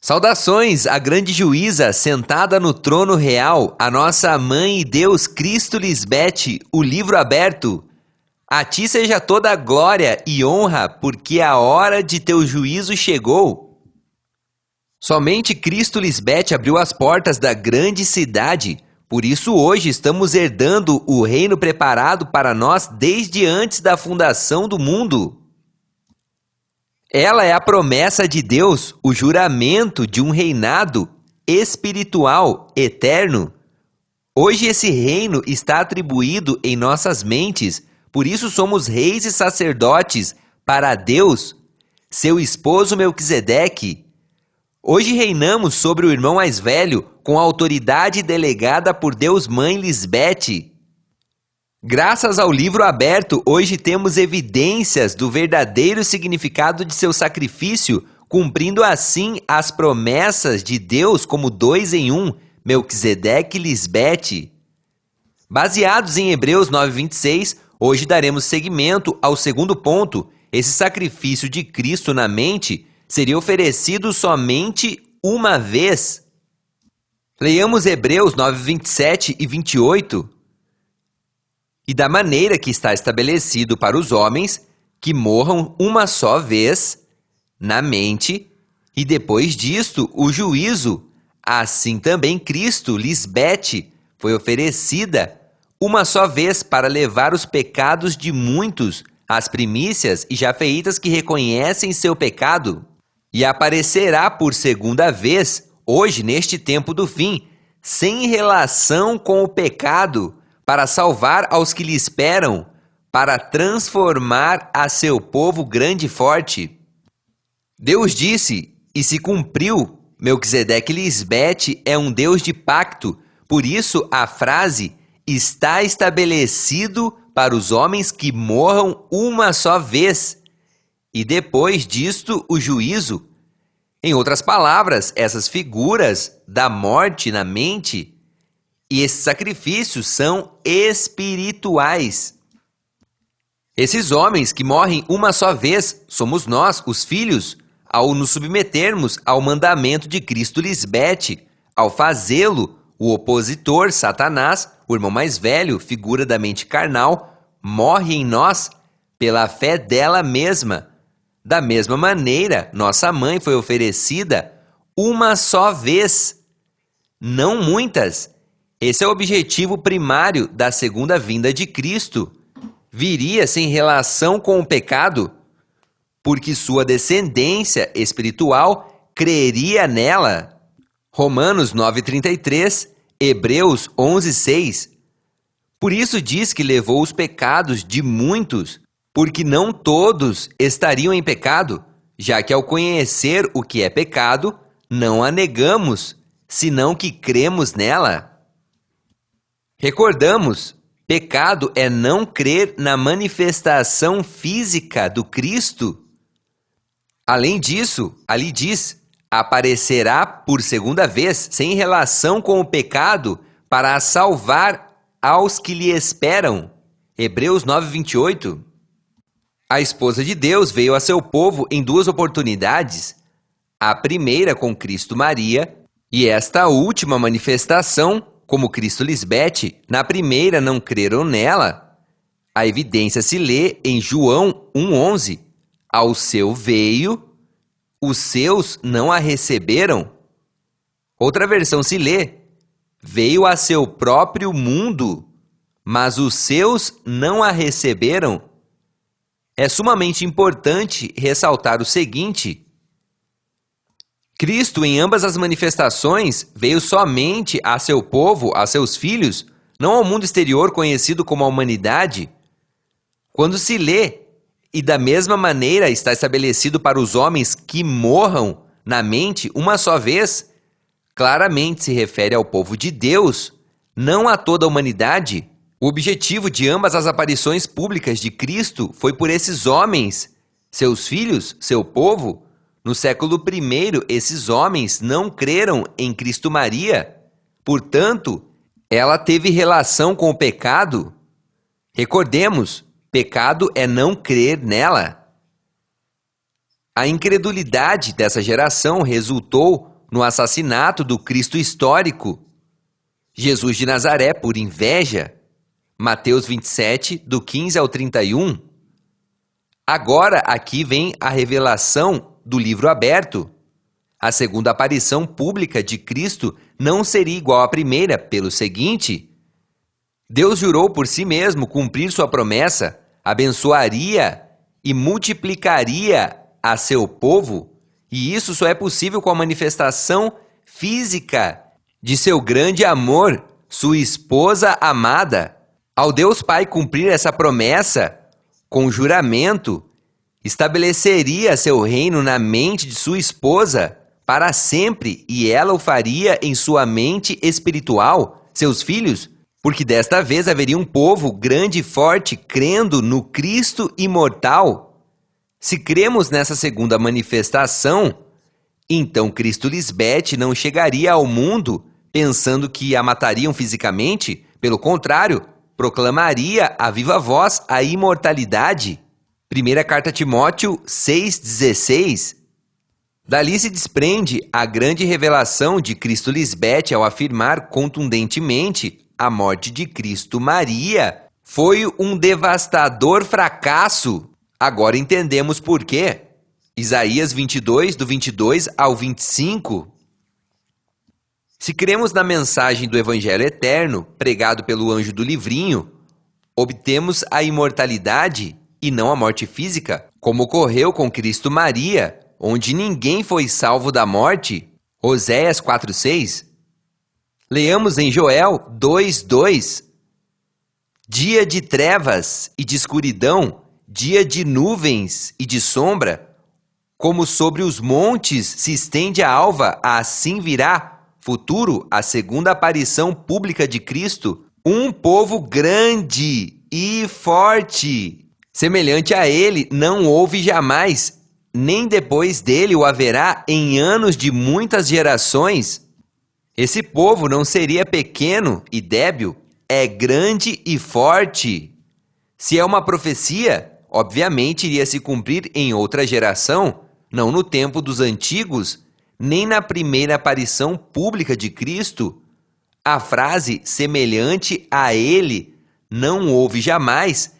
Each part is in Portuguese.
Saudações à grande juíza sentada no trono real, a nossa mãe e Deus Cristo Lisbete, o livro aberto. A ti seja toda a glória e honra, porque a hora de teu juízo chegou. Somente Cristo Lisbete abriu as portas da grande cidade, por isso hoje estamos herdando o reino preparado para nós desde antes da fundação do mundo. Ela é a promessa de Deus, o juramento de um reinado espiritual eterno. Hoje esse reino está atribuído em nossas mentes, por isso somos reis e sacerdotes para Deus, seu esposo Melquisedeque. Hoje reinamos sobre o irmão mais velho com a autoridade delegada por Deus Mãe Lisbete. Graças ao livro aberto, hoje temos evidências do verdadeiro significado de seu sacrifício, cumprindo assim as promessas de Deus como 2 em 1, Melquisedeque e Lisbete. Baseados em Hebreus 9:26, hoje daremos seguimento ao segundo ponto. Esse sacrifício de Cristo na mente seria oferecido somente uma vez. Leiamos Hebreus 9:27 e 28. E da maneira que está estabelecido para os homens, que morram uma só vez, na mente, e depois disto o juízo, assim também Cristo, Lisbete, foi oferecida uma só vez para levar os pecados de muitos, as primícias e já feitas que reconhecem seu pecado, e aparecerá por segunda vez, hoje neste tempo do fim, sem relação com o pecado, para salvar aos que lhe esperam, para transformar a seu povo grande e forte. Deus disse, e se cumpriu, Melquisedeque Lisbete é um Deus de pacto, por isso a frase está estabelecido para os homens que morram uma só vez, e depois disto o juízo. Em outras palavras, essas figuras da morte na mente e esses sacrifícios são espirituais. Esses homens que morrem uma só vez somos nós, os filhos, ao nos submetermos ao mandamento de Cristo Lisbete. Ao fazê-lo, o opositor, Satanás, o irmão mais velho, figura da mente carnal, morre em nós pela fé dela mesma. Da mesma maneira, nossa mãe foi oferecida uma só vez, não muitas. Esse é o objetivo primário da segunda vinda de Cristo. Viria sem relação com o pecado, porque sua descendência espiritual creria nela. Romanos 9:33, Hebreus 11:6. Por isso diz que levou os pecados de muitos, porque não todos estariam em pecado, já que ao conhecer o que é pecado, não a negamos, senão que cremos nela. Recordamos, pecado é não crer na manifestação física do Cristo. Além disso, ali diz, aparecerá por segunda vez, sem relação com o pecado, para salvar aos que lhe esperam. Hebreus 9:28. A esposa de Deus veio a seu povo em 2 oportunidades, a primeira com Cristo Maria, e esta última manifestação como Cristo Lisbete, na primeira não creram nela. A evidência se lê em João 1:11. Ao seu veio, os seus não a receberam. Outra versão se lê, veio a seu próprio mundo, mas os seus não a receberam. É sumamente importante ressaltar o seguinte: Cristo, em ambas as manifestações, veio somente a seu povo, a seus filhos, não ao mundo exterior conhecido como a humanidade. Quando se lê, e da mesma maneira está estabelecido para os homens que morram na mente uma só vez, claramente se refere ao povo de Deus, não a toda a humanidade. O objetivo de ambas as aparições públicas de Cristo foi por esses homens, seus filhos, seu povo. No século I, esses homens não creram em Cristo Maria. Portanto, ela teve relação com o pecado. Recordemos, pecado é não crer nela. A incredulidade dessa geração resultou no assassinato do Cristo histórico, Jesus de Nazaré, por inveja, Mateus 27, do 15 ao 31. Agora aqui vem a revelação do livro aberto. A segunda aparição pública de Cristo não seria igual à primeira, pelo seguinte: Deus jurou por si mesmo cumprir sua promessa, abençoaria e multiplicaria a seu povo, e isso só é possível com a manifestação física de seu grande amor, sua esposa amada. Ao Deus Pai cumprir essa promessa, com juramento, estabeleceria seu reino na mente de sua esposa para sempre, e ela o faria em sua mente espiritual, seus filhos, porque desta vez haveria um povo grande e forte crendo no Cristo imortal. Se cremos nessa segunda manifestação, então Cristo Lisbete não chegaria ao mundo pensando que a matariam fisicamente, pelo contrário, proclamaria a viva voz a imortalidade. Primeira carta a Timóteo 6,16. Dali se desprende a grande revelação de Cristo Lisbete ao afirmar contundentemente a morte de Cristo Maria foi um devastador fracasso. Agora entendemos por quê. Isaías 22, do 22 ao 25. Se cremos na mensagem do Evangelho Eterno, pregado pelo anjo do livrinho, obtemos a imortalidade e não a morte física, como ocorreu com Cristo Maria, onde ninguém foi salvo da morte. Oséias 4,6. Leamos em Joel 2,2. Dia de trevas e de escuridão, dia de nuvens e de sombra, como sobre os montes se estende a alva, assim virá, futuro, a segunda aparição pública de Cristo, um povo grande e forte. Semelhante a ele não houve jamais, nem depois dele o haverá em anos de muitas gerações. Esse povo não seria pequeno e débil, é grande e forte. Se é uma profecia, obviamente iria se cumprir em outra geração, não no tempo dos antigos, nem na primeira aparição pública de Cristo. A frase semelhante a ele não houve jamais,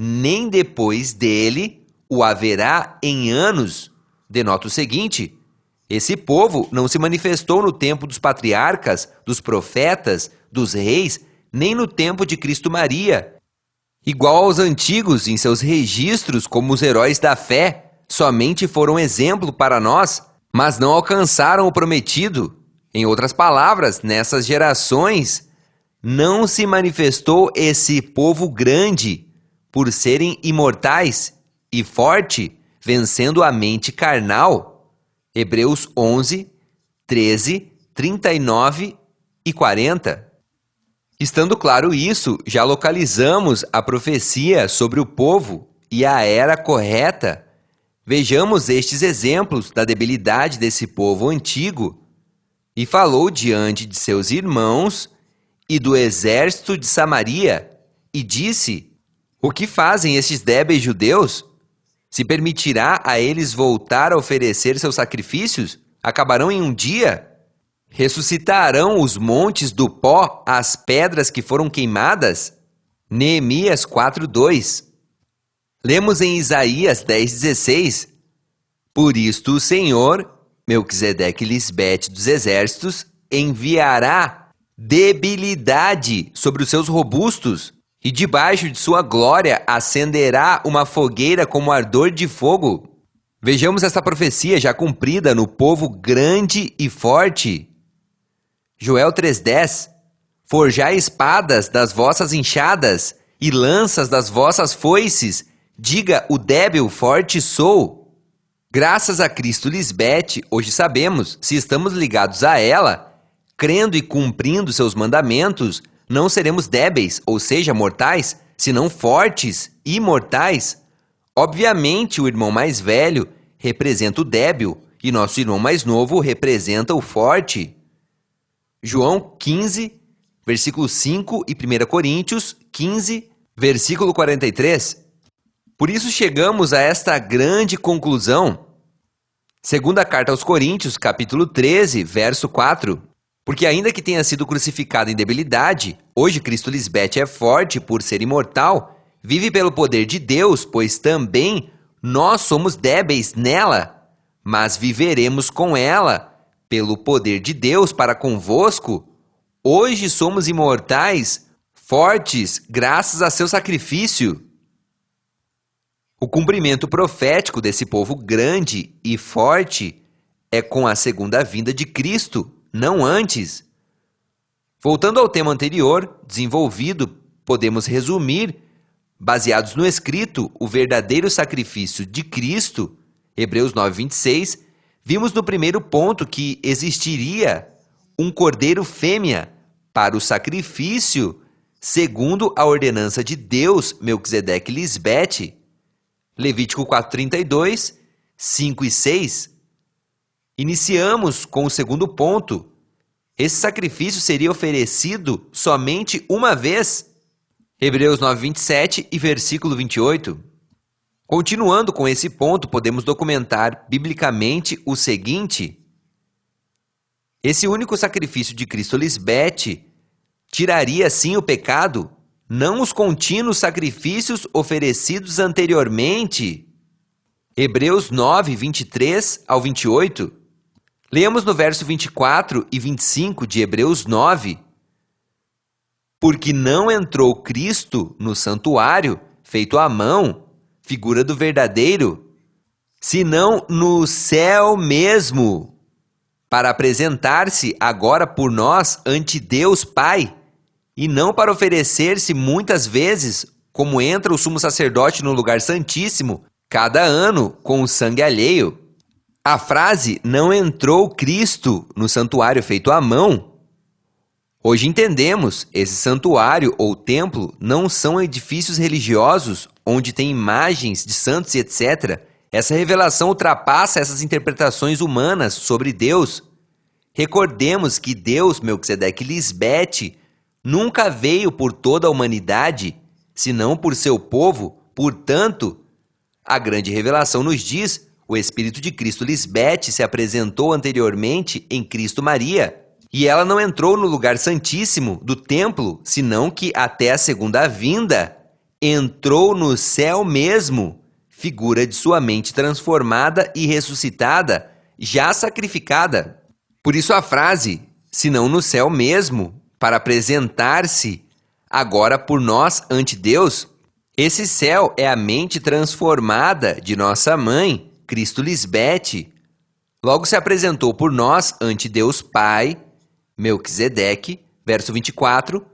nem depois dele o haverá em anos, denota o seguinte: esse povo não se manifestou no tempo dos patriarcas, dos profetas, dos reis, nem no tempo de Cristo Maria. Igual aos antigos em seus registros como os heróis da fé, somente foram exemplo para nós, mas não alcançaram o prometido. Em outras palavras, nessas gerações não se manifestou esse povo grande, por serem imortais e forte, vencendo a mente carnal. Hebreus 11, 13, 39 e 40. Estando claro isso, já localizamos a profecia sobre o povo e a era correta. Vejamos estes exemplos da debilidade desse povo antigo. E falou diante de seus irmãos e do exército de Samaria, e disse: o que fazem estes débeis judeus? Se permitirá a eles voltar a oferecer seus sacrifícios? Acabarão em um dia? Ressuscitarão os montes do pó, as pedras que foram queimadas? Neemias 4:2. Lemos em Isaías 10:16. Por isto o Senhor, Melquisedeque Lisbete dos exércitos, enviará debilidade sobre os seus robustos, e debaixo de sua glória acenderá uma fogueira como ardor de fogo. Vejamos essa profecia já cumprida no povo grande e forte. Joel 3:10. Forjai espadas das vossas enxadas e lanças das vossas foices, diga o débil forte sou. Graças a Cristo Lisbete, hoje sabemos, se estamos ligados a ela, crendo e cumprindo seus mandamentos, não seremos débeis, ou seja, mortais, senão fortes e imortais. Obviamente, o irmão mais velho representa o débil e nosso irmão mais novo representa o forte. João 15, versículo 5 e 1 Coríntios 15, versículo 43. Por isso chegamos a esta grande conclusão. Segunda carta aos Coríntios, capítulo 13, verso 4. Porque ainda que tenha sido crucificado em debilidade, hoje Cristo Lisbete é forte por ser imortal, vive pelo poder de Deus, pois também nós somos débeis nela, mas viveremos com ela pelo poder de Deus para convosco. Hoje somos imortais, fortes, graças a seu sacrifício. O cumprimento profético desse povo grande e forte é com a segunda vinda de Cristo, não antes. Voltando ao tema anterior, desenvolvido, podemos resumir, baseados no escrito, o verdadeiro sacrifício de Cristo, Hebreus 9:26, vimos no primeiro ponto que existiria um cordeiro fêmea para o sacrifício, segundo a ordenança de Deus, Melquisedeque Lisbete. Levítico 4:32, 5 e 6. Iniciamos com o segundo ponto. Esse sacrifício seria oferecido somente uma vez. Hebreus 9:27 e versículo 28. Continuando com esse ponto, podemos documentar biblicamente o seguinte: esse único sacrifício de Cristo Lisbete tiraria sim o pecado, não os contínuos sacrifícios oferecidos anteriormente. Hebreus 9, 23 ao 28. Leamos no verso 24 e 25 de Hebreus 9. Porque não entrou Cristo no santuário, feito à mão, figura do verdadeiro, senão no céu mesmo, para apresentar-se agora por nós ante Deus Pai, e não para oferecer-se muitas vezes, como entra o sumo sacerdote no lugar santíssimo, cada ano com o sangue alheio. A frase "não entrou Cristo no santuário feito à mão", hoje entendemos, esse santuário ou templo não são edifícios religiosos onde tem imagens de santos e etc. Essa revelação ultrapassa essas interpretações humanas sobre Deus. Recordemos que Deus, Melquisedeque Lisbete, nunca veio por toda a humanidade, senão por seu povo. Portanto, a grande revelação nos diz: o Espírito de Cristo Lisbete se apresentou anteriormente em Cristo Maria, e ela não entrou no lugar santíssimo do templo, senão que até a segunda vinda entrou no céu mesmo, figura de sua mente transformada e ressuscitada, já sacrificada. Por isso a frase, senão no céu mesmo, para apresentar-se agora por nós ante Deus. Esse céu é a mente transformada de nossa mãe, Cristo Lisbete. Logo se apresentou por nós ante Deus Pai, Melquisedeque, verso 24,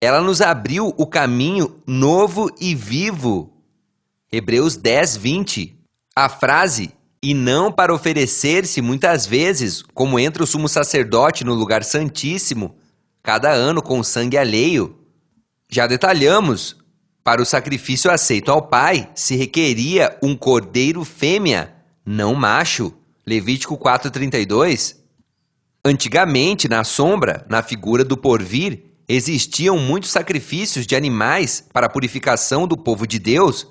ela nos abriu o caminho novo e vivo. Hebreus 10, 20. A frase, e não para oferecer-se muitas vezes, como entra o sumo sacerdote no lugar santíssimo, cada ano com sangue alheio. Já detalhamos, para o sacrifício aceito ao Pai, se requeria um cordeiro fêmea, não macho. Levítico 4:32. Antigamente, na sombra, na figura do porvir, existiam muitos sacrifícios de animais para a purificação do povo de Deus.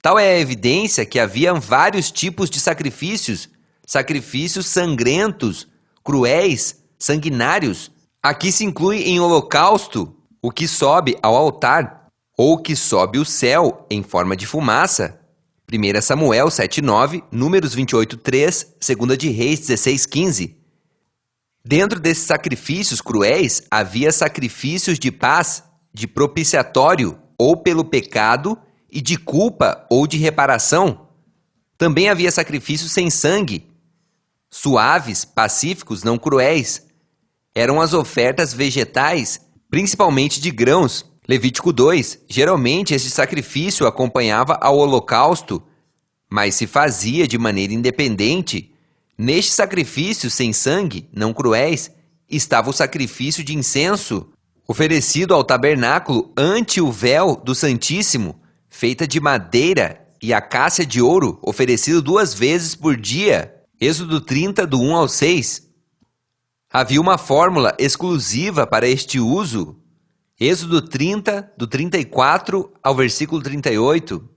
Tal é a evidência que havia vários tipos de sacrifícios, sacrifícios sangrentos, cruéis, sanguinários. Aqui se inclui em holocausto o que sobe ao altar, ou o que sobe o céu em forma de fumaça. 1 Samuel 7:9, Números 28:3, 2 de Reis 16:15. Dentro desses sacrifícios cruéis, havia sacrifícios de paz, de propiciatório, ou pelo pecado, e de culpa ou de reparação. Também havia sacrifícios sem sangue, suaves, pacíficos, não cruéis. Eram as ofertas vegetais, principalmente de grãos. Levítico 2. Geralmente este sacrifício acompanhava ao holocausto, mas se fazia de maneira independente. Neste sacrifício sem sangue, não cruéis, estava o sacrifício de incenso, oferecido ao tabernáculo ante o véu do Santíssimo, feita de madeira e acácia de ouro, oferecido 2 vezes por dia. Êxodo 30, do 1 ao 6. Havia uma fórmula exclusiva para este uso. Êxodo 30, do 34 ao versículo 38.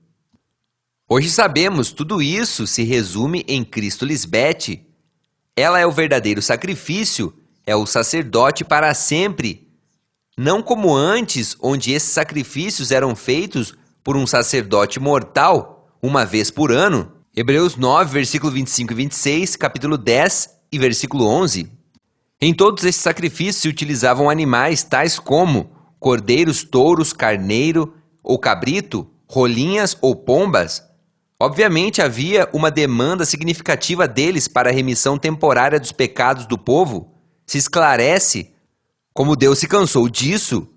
Hoje sabemos, tudo isso se resume em Cristo Lisbete. Ela é o verdadeiro sacrifício, é o sacerdote para sempre. Não como antes, onde esses sacrifícios eram feitos por um sacerdote mortal, uma vez por ano. Hebreus 9, versículo 25 e 26, capítulo 10 e versículo 11. Em todos esses sacrifícios se utilizavam animais tais como cordeiros, touros, carneiro ou cabrito, rolinhas ou pombas. Obviamente havia uma demanda significativa deles para a remissão temporária dos pecados do povo. Se esclarece como Deus se cansou disso,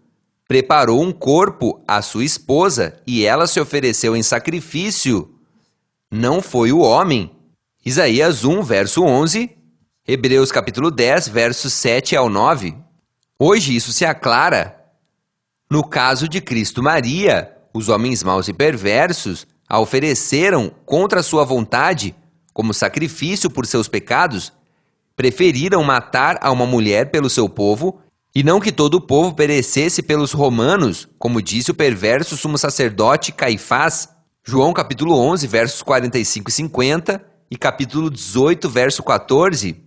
preparou um corpo à sua esposa e ela se ofereceu em sacrifício. Não foi o homem. Isaías 1, verso 11, Hebreus capítulo 10, versos 7 ao 9. Hoje isso se aclara. No caso de Cristo Maria, os homens maus e perversos a ofereceram contra sua vontade, como sacrifício por seus pecados, preferiram matar a uma mulher pelo seu povo, e não que todo o povo perecesse pelos romanos, como disse o perverso sumo sacerdote Caifás, João capítulo 11, versos 45 e 50, e capítulo 18, verso 14.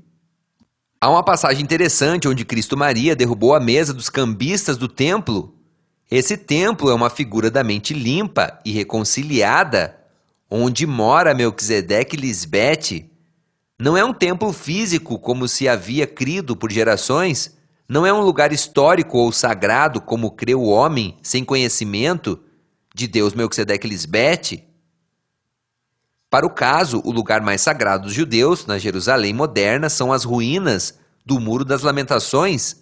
Há uma passagem interessante onde Cristo Maria derrubou a mesa dos cambistas do templo. Esse templo é uma figura da mente limpa e reconciliada, onde mora Melquisedeque e Lisbete. Não é um templo físico como se havia crido por gerações, não é um lugar histórico ou sagrado como crê o homem sem conhecimento de Deus Melquisedeque e Lisbete. Para o caso, o lugar mais sagrado dos judeus, na Jerusalém moderna, são as ruínas do Muro das Lamentações,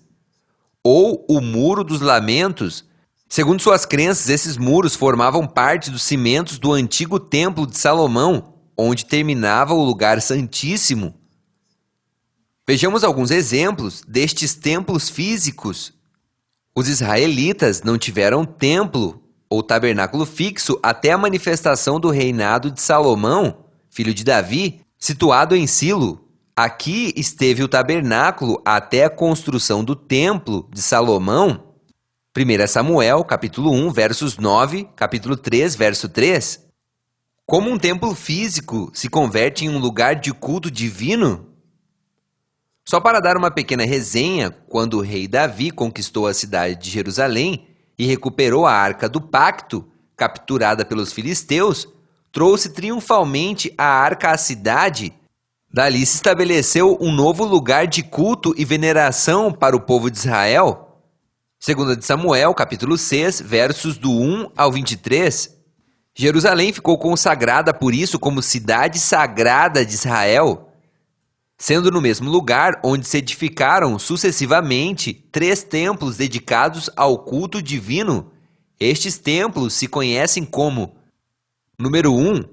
ou o Muro dos Lamentos. Segundo suas crenças, esses muros formavam parte dos cimentos do antigo Templo de Salomão, onde terminava o lugar santíssimo. Vejamos alguns exemplos destes templos físicos. Os israelitas não tiveram templo ou tabernáculo fixo até a manifestação do reinado de Salomão, filho de Davi, situado em Silo. Aqui esteve o tabernáculo até a construção do templo de Salomão. 1 Samuel, capítulo 1, versos 9, capítulo 3, verso 3. Como um templo físico se converte em um lugar de culto divino? Só para dar uma pequena resenha, quando o rei Davi conquistou a cidade de Jerusalém e recuperou a Arca do Pacto, capturada pelos filisteus, trouxe triunfalmente a arca à cidade. Dali se estabeleceu um novo lugar de culto e veneração para o povo de Israel. 2 Samuel, capítulo 6, versos do 1 ao 23. Jerusalém ficou consagrada por isso como cidade sagrada de Israel, sendo no mesmo lugar onde se edificaram sucessivamente 3 templos dedicados ao culto divino. Estes templos se conhecem como: número 1,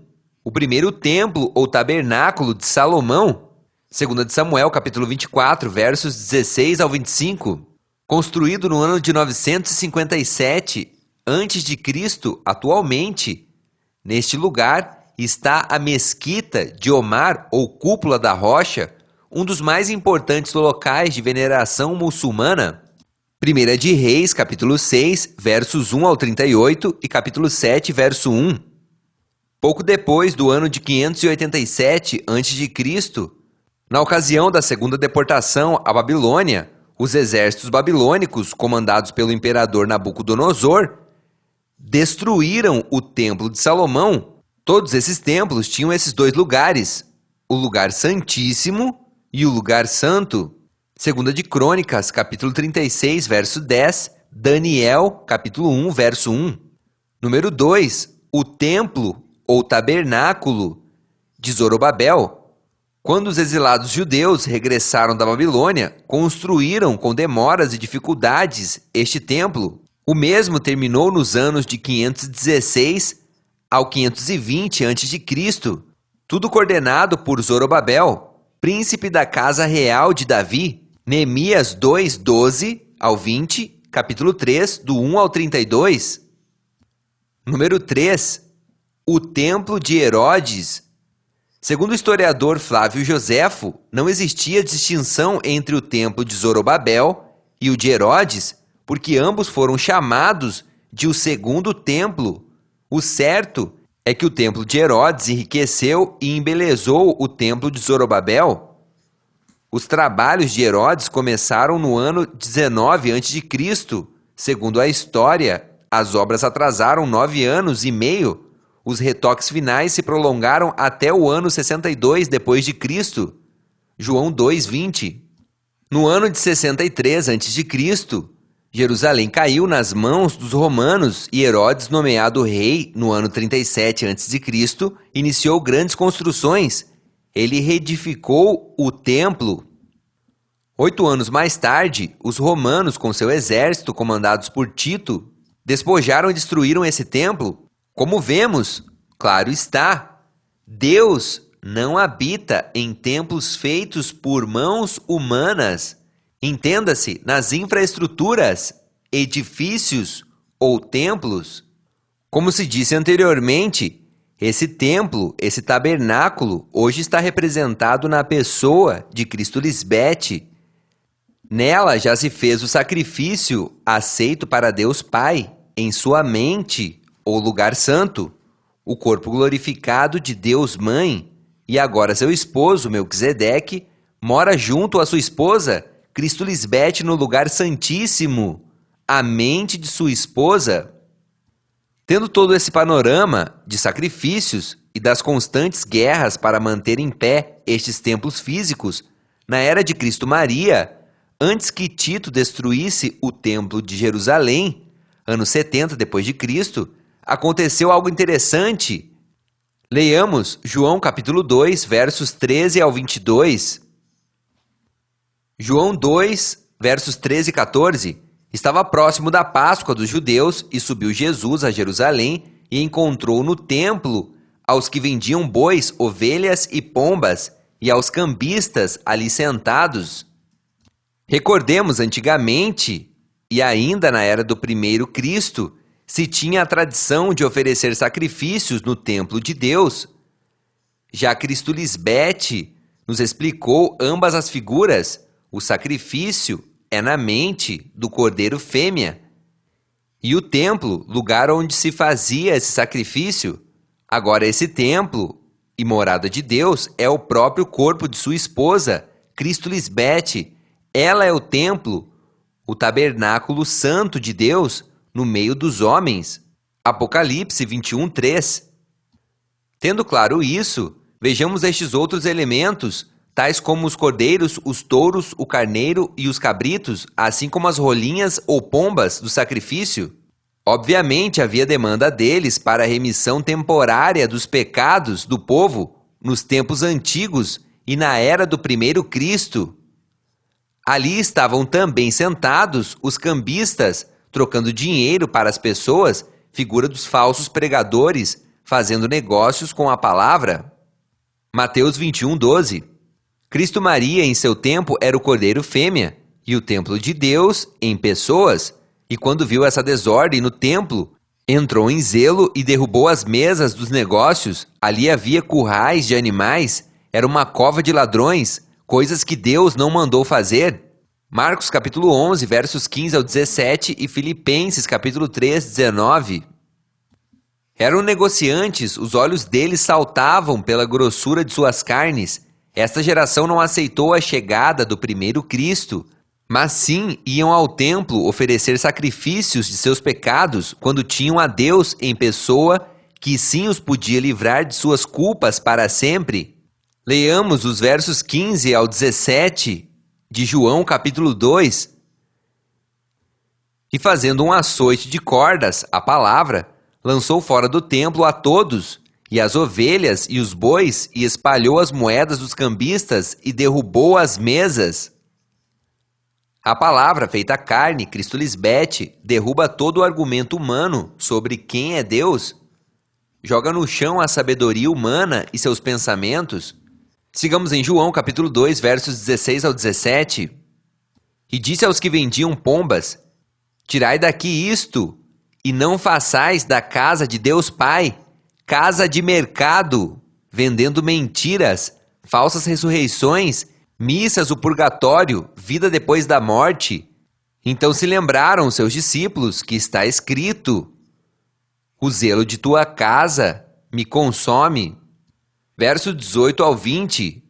o primeiro templo ou tabernáculo de Salomão, 2 Samuel, capítulo 24, versos 16 ao 25. Construído no ano de 957 a.C., atualmente, neste lugar está a Mesquita de Omar, ou Cúpula da Rocha, um dos mais importantes locais de veneração muçulmana. 1 de Reis, capítulo 6, versos 1 ao 38 e capítulo 7, verso 1. Pouco depois do ano de 587 a.C., na ocasião da segunda deportação à Babilônia, os exércitos babilônicos, comandados pelo imperador Nabucodonosor, destruíram o Templo de Salomão. Todos esses templos tinham esses 2 lugares, o lugar santíssimo e o lugar santo. 2 de Crônicas, capítulo 36, verso 10, Daniel, capítulo 1, verso 1. Número 2, o templo ou tabernáculo de Zorobabel. Quando os exilados judeus regressaram da Babilônia, construíram com demoras e dificuldades este templo. O mesmo terminou nos anos de 516 ao 520 a.C., tudo coordenado por Zorobabel, príncipe da casa real de Davi. Neemias 2, 12 ao 20, capítulo 3, do 1 ao 32. Número 3, o templo de Herodes. Segundo o historiador Flávio Joséfo, não existia distinção entre o templo de Zorobabel e o de Herodes, porque ambos foram chamados de o segundo templo. O certo é que o templo de Herodes enriqueceu e embelezou o templo de Zorobabel. Os trabalhos de Herodes começaram no ano 19 a.C. Segundo a história, as obras atrasaram 9 anos e meio. Os retoques finais se prolongaram até o ano 62 depois de Cristo. João 2:20. No ano de 63 a.C., Jerusalém caiu nas mãos dos romanos e Herodes, nomeado rei no ano 37 a.C., iniciou grandes construções. Ele reedificou o templo. 8 anos mais tarde, os romanos, com seu exército, comandados por Tito, despojaram e destruíram esse templo. Como vemos, claro está, Deus não habita em templos feitos por mãos humanas. Entenda-se, nas infraestruturas, edifícios ou templos. Como se disse anteriormente, esse templo, esse tabernáculo, hoje está representado na pessoa de Cristo Lisbete. Nela já se fez o sacrifício aceito para Deus Pai, em sua mente, ou lugar santo, o corpo glorificado de Deus Mãe, e agora seu esposo, Melquisedeque, mora junto à sua esposa, Cristo Lisbete, no lugar santíssimo, a mente de sua esposa. Tendo todo esse panorama de sacrifícios e das constantes guerras para manter em pé estes templos físicos, na era de Cristo Maria, antes que Tito destruísse o templo de Jerusalém, ano 70 depois de Cristo, aconteceu algo interessante. Leiamos João capítulo 2, versos 13 ao 22. João 2, versos 13 e 14. Estava próximo da Páscoa dos judeus e subiu Jesus a Jerusalém e encontrou no templo aos que vendiam bois, ovelhas e pombas e aos cambistas ali sentados. Recordemos, antigamente, e ainda na era do primeiro Cristo, se tinha a tradição de oferecer sacrifícios no templo de Deus. Já Cristo Lisbete nos explicou ambas as figuras. O sacrifício é na mente do cordeiro fêmea. E o templo, lugar onde se fazia esse sacrifício. Agora esse templo e morada de Deus é o próprio corpo de sua esposa, Cristo Lisbete. Ela é o templo, o tabernáculo santo de Deus no meio dos homens. Apocalipse 21:3. Tendo claro isso, vejamos estes outros elementos, tais como os cordeiros, os touros, o carneiro e os cabritos, assim como as rolinhas ou pombas do sacrifício. Obviamente havia demanda deles para a remissão temporária dos pecados do povo nos tempos antigos e na era do primeiro Cristo. Ali estavam também sentados os cambistas, trocando dinheiro para as pessoas, figura dos falsos pregadores, fazendo negócios com a palavra. Mateus 21:12. Cristo Maria, em seu tempo, era o cordeiro fêmea, e o templo de Deus, em pessoas, e quando viu essa desordem no templo, entrou em zelo e derrubou as mesas dos negócios. Ali havia currais de animais, era uma cova de ladrões, coisas que Deus não mandou fazer. Marcos capítulo 11, versos 15 ao 17 e Filipenses capítulo 3, 19. Eram negociantes, os olhos deles saltavam pela grossura de suas carnes. Esta geração não aceitou a chegada do primeiro Cristo, mas sim iam ao templo oferecer sacrifícios de seus pecados quando tinham a Deus em pessoa, que sim os podia livrar de suas culpas para sempre. Leamos os versos 15 ao 17 de João capítulo 2. E fazendo um açoite de cordas, a palavra, lançou fora do templo a todos, e as ovelhas e os bois, e espalhou as moedas dos cambistas, e derrubou as mesas. A palavra feita carne, Cristo Lisbete, derruba todo o argumento humano sobre quem é Deus, joga no chão a sabedoria humana e seus pensamentos. Sigamos em João capítulo 2, versos 16 ao 17. E disse aos que vendiam pombas: tirai daqui isto, e não façais da casa de Deus Pai casa de mercado, vendendo mentiras, falsas ressurreições, missas, o purgatório, vida depois da morte. Então se lembraram seus discípulos que está escrito: o zelo de tua casa me consome. Verso 18 ao 20.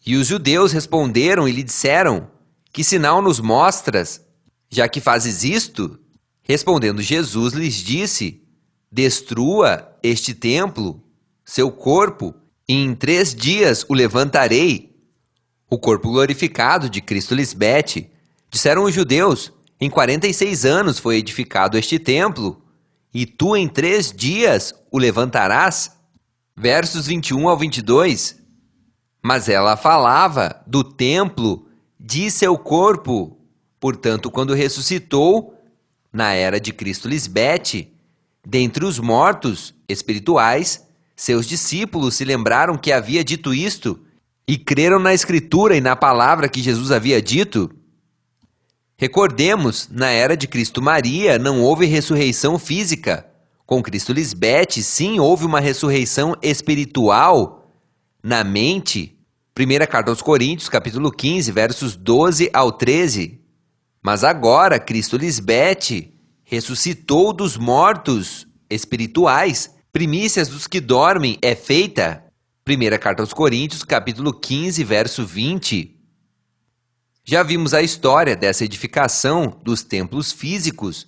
E os judeus responderam e lhe disseram: Que sinal nos mostras, já que fazes isto? Respondendo Jesus lhes disse: Destrua este templo, seu corpo, e em 3 dias o levantarei. O corpo glorificado de Cristo Lisbete. Disseram os judeus: Em 46 anos foi edificado este templo, e tu em 3 dias o levantarás? Versos 21 ao 22. Mas ela falava do templo de seu corpo. Portanto, quando ressuscitou, na era de Cristo Lisbete, dentre os mortos espirituais, seus discípulos se lembraram que havia dito isto e creram na Escritura e na palavra que Jesus havia dito. Recordemos, na era de Cristo Maria não houve ressurreição física. Com Cristo Lisbete, sim, houve uma ressurreição espiritual na mente. Primeira carta aos Coríntios, capítulo 15, versos 12 ao 13. Mas agora, Cristo Lisbete ressuscitou dos mortos espirituais. Primícias dos que dormem é feita. Primeira carta aos Coríntios, capítulo 15, verso 20. Já vimos a história dessa edificação dos templos físicos,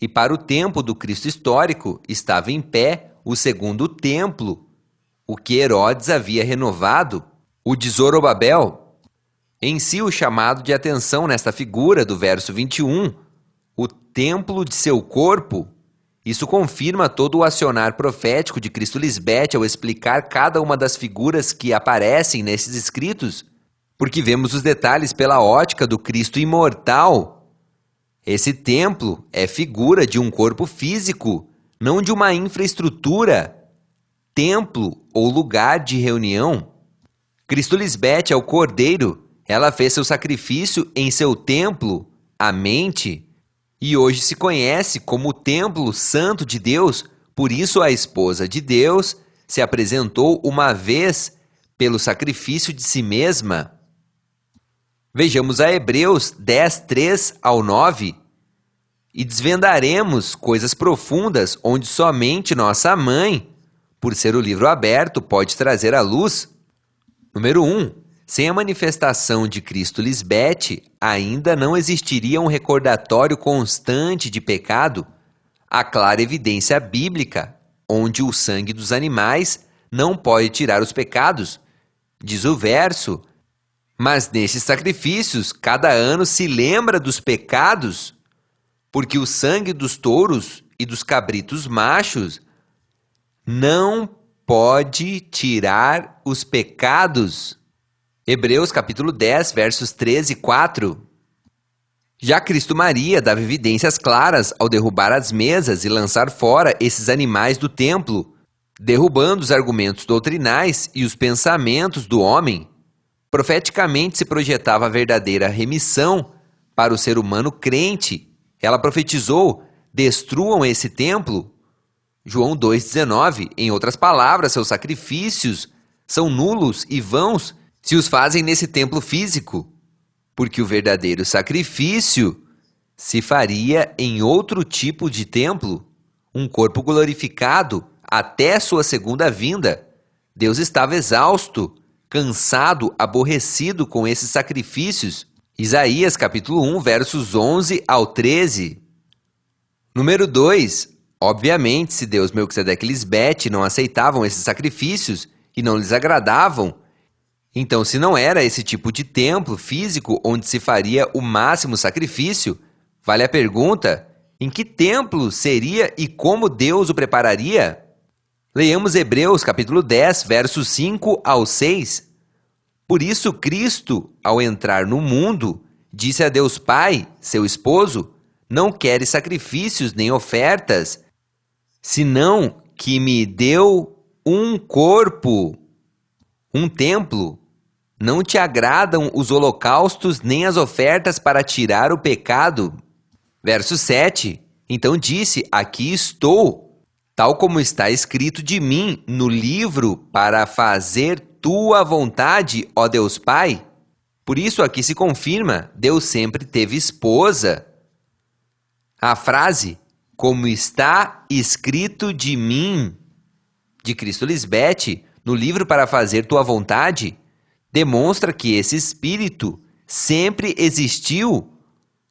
e para o tempo do Cristo histórico estava em pé o segundo templo, o que Herodes havia renovado, o de Zorobabel. Em si, o chamado de atenção nesta figura do verso 21, o templo de seu corpo, isso confirma todo o acionar profético de Cristo Lisbete ao explicar cada uma das figuras que aparecem nesses escritos, porque vemos os detalhes pela ótica do Cristo imortal. Esse templo é figura de um corpo físico, não de uma infraestrutura, templo ou lugar de reunião. Cristo Lisbete é o Cordeiro, ela fez seu sacrifício em seu templo, a mente, e hoje se conhece como o templo santo de Deus, por isso a esposa de Deus se apresentou uma vez pelo sacrifício de si mesma. Vejamos a Hebreus 10, 3 ao 9, e desvendaremos coisas profundas onde somente nossa mãe, por ser o livro aberto, pode trazer à luz. Número 1. Sem a manifestação de Cristo Lisbete, ainda não existiria um recordatório constante de pecado, a clara evidência bíblica, onde o sangue dos animais não pode tirar os pecados. Diz o verso: Mas nesses sacrifícios, cada ano se lembra dos pecados, porque o sangue dos touros e dos cabritos machos não pode tirar os pecados. Hebreus capítulo 10, versos 13 e 4. Já Cristo Maria dava evidências claras ao derrubar as mesas e lançar fora esses animais do templo, derrubando os argumentos doutrinais e os pensamentos do homem. Profeticamente se projetava a verdadeira remissão para o ser humano crente. Ela profetizou: destruam esse templo. João 2,19. Em outras palavras, seus sacrifícios são nulos e vãos se os fazem nesse templo físico, porque o verdadeiro sacrifício se faria em outro tipo de templo, um corpo glorificado até sua segunda vinda. Deus estava exausto, cansado, aborrecido com esses sacrifícios. Isaías capítulo 1, versos 11 ao 13. Número 2. Obviamente, se Deus, Melquisedeque e Lisbete não aceitavam esses sacrifícios e não lhes agradavam, então, se não era esse tipo de templo físico onde se faria o máximo sacrifício, vale a pergunta: em que templo seria e como Deus o prepararia? Leiamos Hebreus capítulo 10, versos 5 ao 6. Por isso Cristo, ao entrar no mundo, disse a Deus Pai, seu esposo: Não queres sacrifícios nem ofertas, senão que me deu um corpo, um templo. Não te agradam os holocaustos nem as ofertas para tirar o pecado. Verso 7. Então disse: Aqui estou, tal como está escrito de mim no livro, para fazer tua vontade, ó Deus Pai. Por isso aqui se confirma: Deus sempre teve esposa. A frase, como está escrito de mim, de Cristo Lisbete, no livro para fazer tua vontade, demonstra que esse Espírito sempre existiu.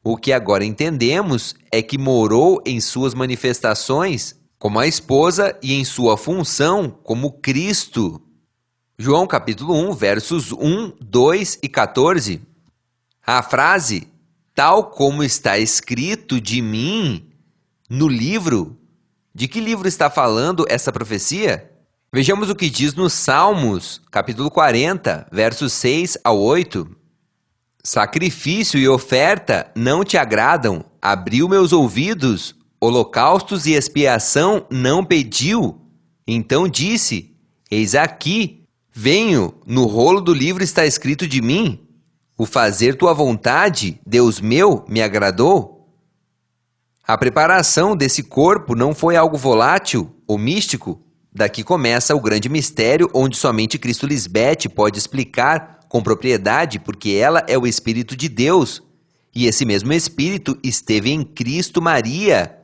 O que agora entendemos é que morou em suas manifestações como a esposa e em sua função como Cristo. João capítulo 1, versos 1, 2 e 14. A frase, tal como está escrito de mim no livro, de que livro está falando essa profecia? Vejamos o que diz nos Salmos, capítulo 40, versos 6 ao 8. Sacrifício e oferta não te agradam, abriu meus ouvidos, holocaustos e expiação não pediu. Então disse, eis aqui, venho, no rolo do livro está escrito de mim, o fazer tua vontade, Deus meu, me agradou. A preparação desse corpo não foi algo volátil ou místico. Daqui começa o grande mistério onde somente Cristo Lisbete pode explicar com propriedade, porque ela é o Espírito de Deus, e esse mesmo Espírito esteve em Cristo Maria.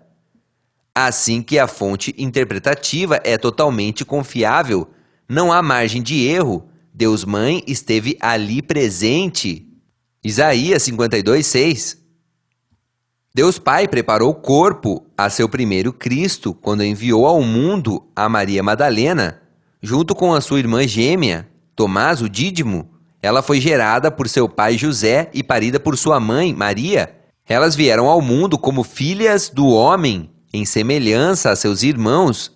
Assim que a fonte interpretativa é totalmente confiável, não há margem de erro, Deus Mãe esteve ali presente. Isaías 52, 6. Deus Pai preparou o corpo a seu primeiro Cristo quando enviou ao mundo a Maria Madalena, junto com a sua irmã gêmea, Tomás, o Dídimo. Ela foi gerada por seu pai José e parida por sua mãe, Maria. Elas vieram ao mundo como filhas do homem, em semelhança a seus irmãos.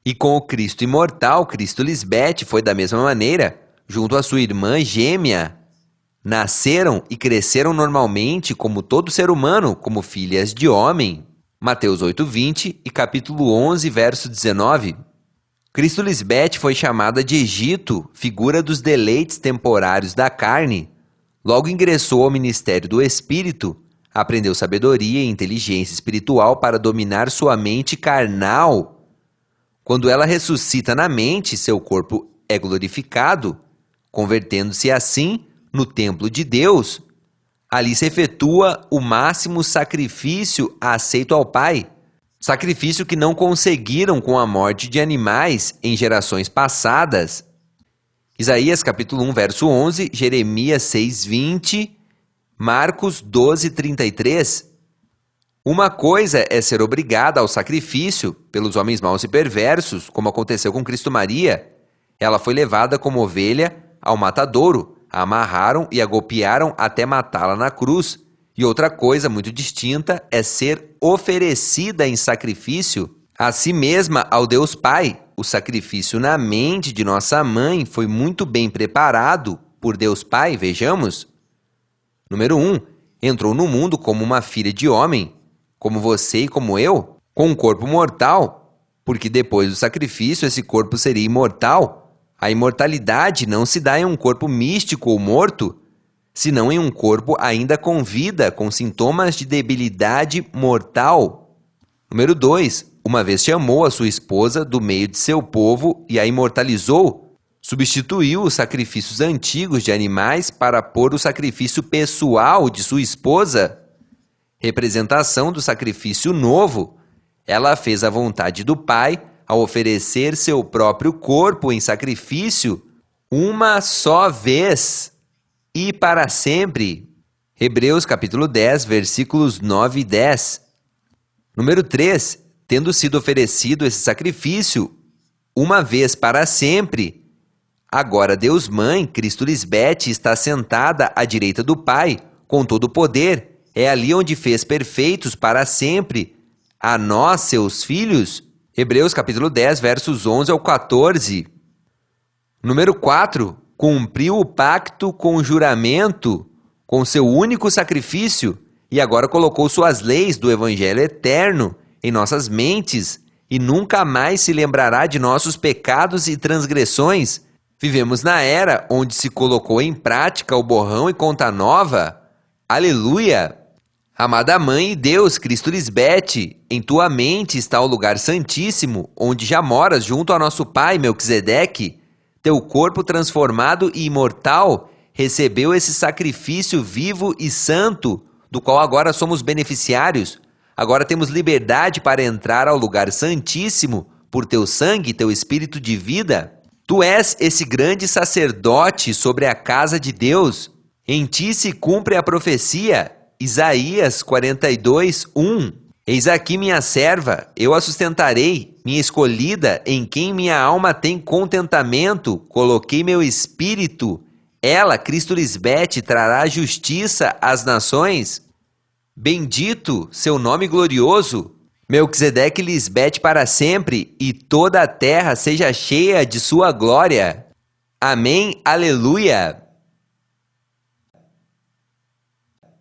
E com o Cristo imortal, Cristo Lisbete, foi da mesma maneira, junto à sua irmã gêmea. Nasceram e cresceram normalmente como todo ser humano, como filhas de homem. Mateus 8:20 e capítulo 11, verso 19. Cristo Lisbete foi chamada de Egito, figura dos deleites temporários da carne. Logo ingressou ao ministério do Espírito, aprendeu sabedoria e inteligência espiritual para dominar sua mente carnal. Quando ela ressuscita na mente, seu corpo é glorificado, convertendo-se assim no templo de Deus. Ali se efetua o máximo sacrifício aceito ao Pai. Sacrifício que não conseguiram com a morte de animais em gerações passadas. Isaías capítulo 1, verso 11, Jeremias 6:20, Marcos 12:33. Uma coisa é ser obrigada ao sacrifício pelos homens maus e perversos, como aconteceu com Cristo Maria. Ela foi levada como ovelha ao matadouro, a amarraram e a golpearam até matá-la na cruz. E outra coisa muito distinta é ser oferecida em sacrifício a si mesma ao Deus Pai. O sacrifício na mente de nossa mãe foi muito bem preparado por Deus Pai, vejamos. Número 1. Entrou no mundo como uma filha de homem, como você e como eu, com um corpo mortal, porque depois do sacrifício esse corpo seria imortal. A imortalidade não se dá em um corpo místico ou morto, senão em um corpo ainda com vida, com sintomas de debilidade mortal. Número 2. Uma vez chamou a sua esposa do meio de seu povo e a imortalizou, substituiu os sacrifícios antigos de animais para pôr o sacrifício pessoal de sua esposa. Representação do sacrifício novo, ela fez a vontade do Pai ao oferecer seu próprio corpo em sacrifício uma só vez e para sempre. Hebreus capítulo 10, versículos 9 e 10. Número 3. Tendo sido oferecido esse sacrifício uma vez para sempre, agora Deus Mãe, Cristo Lisbete, está sentada à direita do Pai, com todo o poder. É ali onde fez perfeitos para sempre a nós, seus filhos. Hebreus capítulo 10, versos 11 ao 14. Número 4. Cumpriu o pacto com o juramento, com seu único sacrifício, e agora colocou suas leis do Evangelho eterno em nossas mentes, e nunca mais se lembrará de nossos pecados e transgressões. Vivemos na era onde se colocou em prática o borrão e conta nova. Aleluia! Amada Mãe e Deus, Cristo Lisbete, em tua mente está o lugar santíssimo, onde já moras junto ao nosso Pai Melquisedeque. Teu corpo transformado e imortal recebeu esse sacrifício vivo e santo, do qual agora somos beneficiários. Agora temos liberdade para entrar ao lugar santíssimo por teu sangue e teu espírito de vida. Tu és esse grande sacerdote sobre a casa de Deus. Em ti se cumpre a profecia, Isaías 42, 1. Eis aqui minha serva, eu a sustentarei, minha escolhida, em quem minha alma tem contentamento, coloquei meu espírito. Ela, Cristo Lisbete, trará justiça às nações. Bendito seu nome glorioso, Melquisedeque Lisbete para sempre, e toda a terra seja cheia de sua glória. Amém, aleluia.